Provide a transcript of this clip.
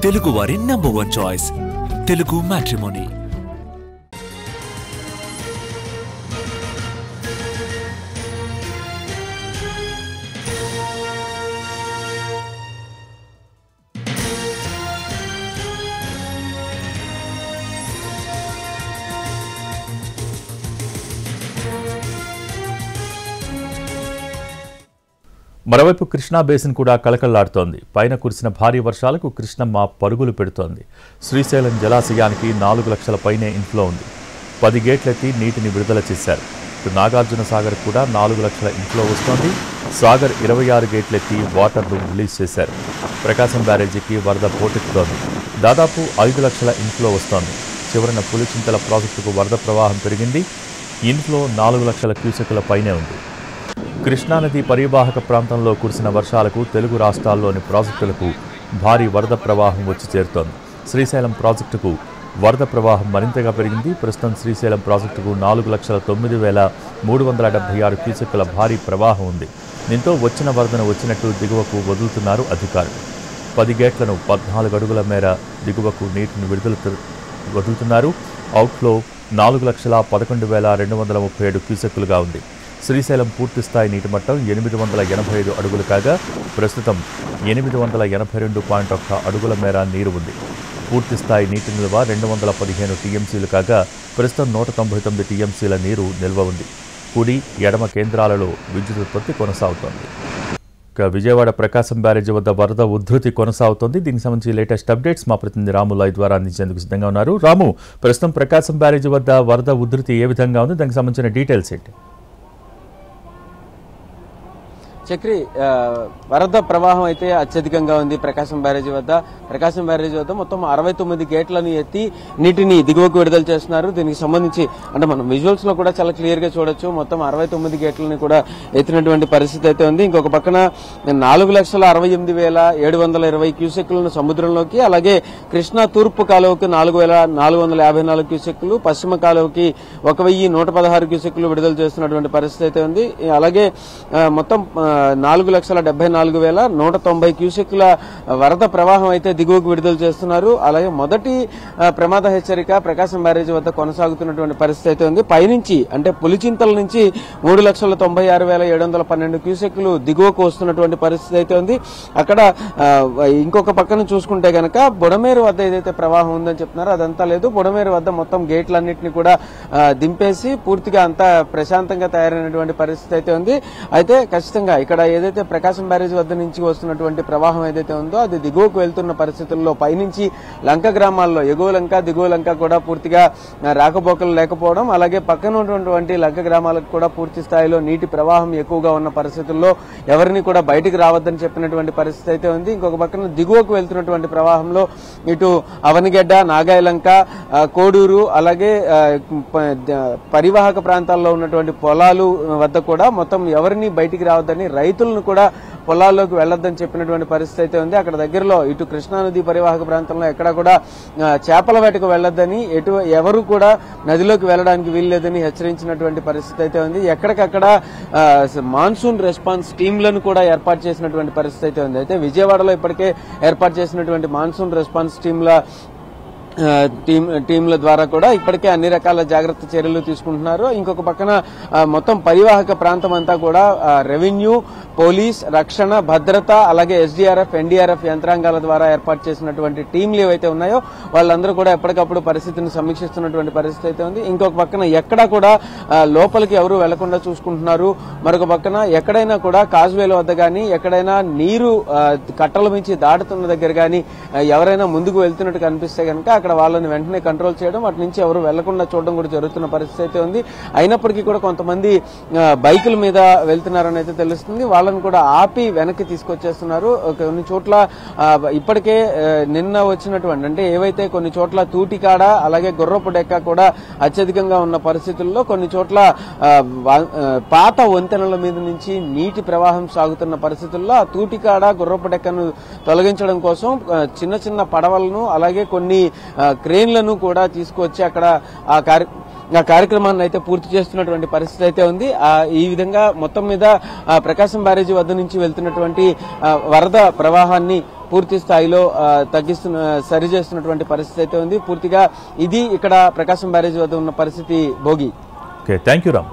తెలుగు వారి number 1 choice Telugu matrimony. మరోవైపు Krishna basin కూడా కలకల్లాడుతోంది. పైన కురిసిన భారీ వర్షాలకు కృష్ణమ్మ పరుగులు పెడుతోంది. శ్రీశైలం జలాశయానికి 4 లక్షల పైనే ఇన్ఫ్లో ఉంది. 10 గేట్లెత్తి నీటిని విడుదల చేశారు. నాగార్జున సాగర్ కూడా 4 లక్షల ఇన్ఫ్లో వస్తోంది. సాగర్ 26 గేట్లెత్తి వాటర్ను రిలీజ్ చేశారు. ప్రకాశం బ్యారేజీకి వరద పోటెత్తుతోంది. దాదాపు 5 లక్షల ఇన్ఫ్లో వస్తోంది. చివరన పులిచింతల ప్రాజెక్టుకు వరద ప్రవాహం పెరిగింది. ఇన్ఫ్లో 4 లక్షల క్యూసెక్కుల పైనే ఉంది. కృష్ణానది పరివాహక ప్రాంతంలో కురిసిన వర్షాలకు తెలుగు రాష్ట్రాల్లోని ప్రాజెక్టులకు భారీ వరద ప్రవాహం వచ్చి చేరుతోంది. శ్రీశైలం ప్రాజెక్టుకు వరద ప్రవాహం మరింతగా పెరిగింది. ప్రస్తుతం శ్రీశైలం ప్రాజెక్టుకు 4,09,376 క్యూసెక్కుల భారీ ప్రవాహం ఉంది. దీంతో వచ్చిన వరదను వచ్చినట్టు దిగువకు వదులుతున్నారు అధికారులు. 10 గేట్లను 14 అడుగుల మేర దిగువకు నీటిని వదులుతున్నారు. అవుట్ఫ్లో 4,11,237 క్యూసెక్కులుగా ఉంది. శ్రీశైలం పూర్తిస్థాయి నీటి మట్టం 885 అడుగులు కాగా ప్రస్తుతం 882.1 అడుగుల మేర నీరు ఉంది. పూర్తిస్థాయి నీటి నిల్వ 215 టీఎంసీలు కాగా ప్రస్తుతం 199 టీఎంసీల నీరు నిల్వ ఉంది. కుడి ఎడమ కేంద్రాలలో విద్యుత్ ఉత్పత్తి కొనసాగుతోంది. విజయవాడ ప్రకాశం బ్యారేజీ వద్ద వరద ఉధృతి కొనసాగుతోంది. దీనికి సంబంధించి లేటెస్ట్ అప్డేట్స్ మా ప్రతినిధి రాము లైవ్ ద్వారా అందించేందుకు సిద్ధంగా ఉన్నారు. రాము, ప్రస్తుతం ప్రకాశం బ్యారేజీ వద్ద వరద ఉధృతి ఏ విధంగా ఉంది? దానికి సంబంధించిన డీటెయిల్స్ ఏంటి? చక్రి, వరద ప్రవాహం అయితే అత్యధికంగా ఉంది ప్రకాశం బ్యారేజీ వద్ద. ప్రకాశం బ్యారేజీ వద్ద మొత్తం 69 గేట్లను ఎత్తి నీటిని దిగువకు విడుదల చేస్తున్నారు. దీనికి సంబంధించి అంటే మనం విజువల్స్ లో కూడా చాలా క్లియర్ గా చూడొచ్చు. మొత్తం 69 గేట్లని కూడా ఎత్తినటువంటి పరిస్థితి అయితే ఉంది. ఇంకొక పక్కన 4,68,720 క్యూసెక్కులను సముద్రంలోకి, అలాగే కృష్ణా తూర్పు కాలువకి 4,454 క్యూసెక్కులు, పశ్చిమ కాలువకి 1,116 క్యూసెక్కులు విడుదల చేస్తున్నటువంటి పరిస్థితి అయితే ఉంది. అలాగే మొత్తం 4,74,190 క్యూసెక్కుల వరద ప్రవాహం అయితే దిగువకు విడుదల చేస్తున్నారు. అలాగే మొదటి ప్రమాద హెచ్చరిక ప్రకాశం బ్యారేజీ వద్ద కొనసాగుతున్నటువంటి పరిస్థితి అయితే ఉంది. పైనుంచి అంటే పులిచింతల నుంచి 3,96,712 క్యూసెక్కులు దిగువకు వస్తున్నటువంటి పరిస్థితి అయితే ఉంది. అక్కడ ఇంకొక పక్కన చూసుకుంటే గనక బుడమేరు వద్ద ఏదైతే ప్రవాహం ఉందని చెప్తున్నారో అదంతా లేదు. బుడమేరు వద్ద మొత్తం గేట్లన్నింటినీ కూడా దింపేసి పూర్తిగా అంతా ప్రశాంతంగా తయారైనటువంటి పరిస్థితి అయితే ఉంది. అయితే ఖచ్చితంగా ఇక్కడ ఏదైతే ప్రకాశం బ్యారేజ్ వద్ద నుంచి వస్తున్నటువంటి ప్రవాహం ఏదైతే ఉందో అది దిగువకు వెళ్తున్న పరిస్థితుల్లో పైనుంచి లంక గ్రామాల్లో ఎగువ లంక దిగువ లంక కూడా పూర్తిగా రాకపోకలు లేకపోవడం, అలాగే పక్కన ఉన్నటువంటి లంక గ్రామాలకు కూడా పూర్తి స్థాయిలో నీటి ప్రవాహం ఎక్కువగా ఉన్న పరిస్థితుల్లో ఎవరిని కూడా బయటికి రావద్దని చెప్పినటువంటి పరిస్థితి అయితే ఉంది. ఇంకొక పక్కన దిగువకు వెళ్తున్నటువంటి ప్రవాహంలో ఇటు అవనిగడ్డ, నాగాయలంక, కోడూరు, అలాగే పరివాహక ప్రాంతాల్లో ఉన్నటువంటి పొలాలు వద్ద కూడా మొత్తం ఎవరిని బయటికి రావద్దని, రైతులను కూడా పొలాల్లోకి వెళ్లొద్దని చెప్పినటువంటి పరిస్థితి అయితే ఉంది. అక్కడ దగ్గరలో ఇటు కృష్ణానది పరివాహక ప్రాంతంలో ఎక్కడా కూడా చేపల వేటకు వెళ్లొద్దని, ఎవరు కూడా నదిలోకి వెళ్లడానికి వీల్లేదని హెచ్చరించినటువంటి పరిస్థితి అయితే ఉంది. ఎక్కడికక్కడ మాన్సూన్ రెస్పాన్స్ టీంలను కూడా ఏర్పాటు చేసినటువంటి పరిస్థితి అయితే ఉంది. అయితే విజయవాడలో ఇప్పటికే ఏర్పాటు చేసినటువంటి మాన్సూన్ రెస్పాన్స్ టీంల ద్వారా కూడా ఇప్పటికే అన్ని రకాల జాగ్రత్త చర్యలు తీసుకుంటున్నారు. ఇంకొక పక్కన మొత్తం పరివాహక ప్రాంతం అంతా కూడా రెవెన్యూ, పోలీస్, రక్షణ, భద్రత, అలాగే ఎస్డీఆర్ఎఫ్, ఎన్డీఆర్ఎఫ్ యంత్రాంగాల ద్వారా ఏర్పాటు చేసినటువంటి టీంలు ఏవైతే ఉన్నాయో వాళ్ళందరూ కూడా ఎప్పటికప్పుడు పరిస్థితిని సమీక్షిస్తున్నటువంటి పరిస్థితి అయితే ఉంది. ఇంకొక పక్కన ఎక్కడా కూడా లోపలికి ఎవరు వెళ్లకుండా చూసుకుంటున్నారు. మరొక పక్కన ఎక్కడైనా కూడా కాజ్వేల వద్ద గానీ, ఎక్కడైనా నీరు కట్టల మించి దాటుతున్న దగ్గర గానీ ఎవరైనా ముందుకు వెళ్తున్నట్టు కనిపిస్తే కనుక అక్కడ వాళ్ళని వెంటనే కంట్రోల్ చేయడం, వాటి నుంచి ఎవరు వెళ్లకుండా చూడడం కూడా జరుగుతున్న పరిస్థితి అయితే ఉంది. అయినప్పటికీ కూడా కొంతమంది బైకుల మీద వెళ్తున్నారని అయితే తెలుస్తుంది. వాళ్ళని కూడా ఆపి వెనక్కి తీసుకొచ్చేస్తున్నారు. కొన్ని చోట్ల ఇప్పటికే నిన్న వచ్చినటువంటి అంటే ఏవైతే కొన్ని చోట్ల తూటికాడ, అలాగే గుర్రపు డెక్క కూడా అత్యధికంగా ఉన్న పరిస్థితుల్లో కొన్ని చోట్ల పాత వంతెనల మీద నుంచి నీటి ప్రవాహం సాగుతున్న పరిస్థితుల్లో ఆ తూటికాడ, గుర్రపు డెక్కను తొలగించడం కోసం చిన్న చిన్న పడవలను, అలాగే కొన్ని క్రేన్లను కూడా తీసుకొచ్చి అక్కడ ఆ కార్యక్రమాన్ని అయితే పూర్తి చేస్తున్నటువంటి పరిస్థితి అయితే ఉంది. ఈ విధంగా మొత్తం మీద ప్రకాశం బ్యారేజీ వద్ద నుంచి వెళ్తున్నటువంటి వరద ప్రవాహాన్ని పూర్తి స్థాయిలో సరి చేస్తున్నటువంటి పరిస్థితి అయితే ఉంది. పూర్తిగా ఇది ఇక్కడ ప్రకాశం బ్యారేజీ వద్ద ఉన్న పరిస్థితి. భోగి. Thank you Ram.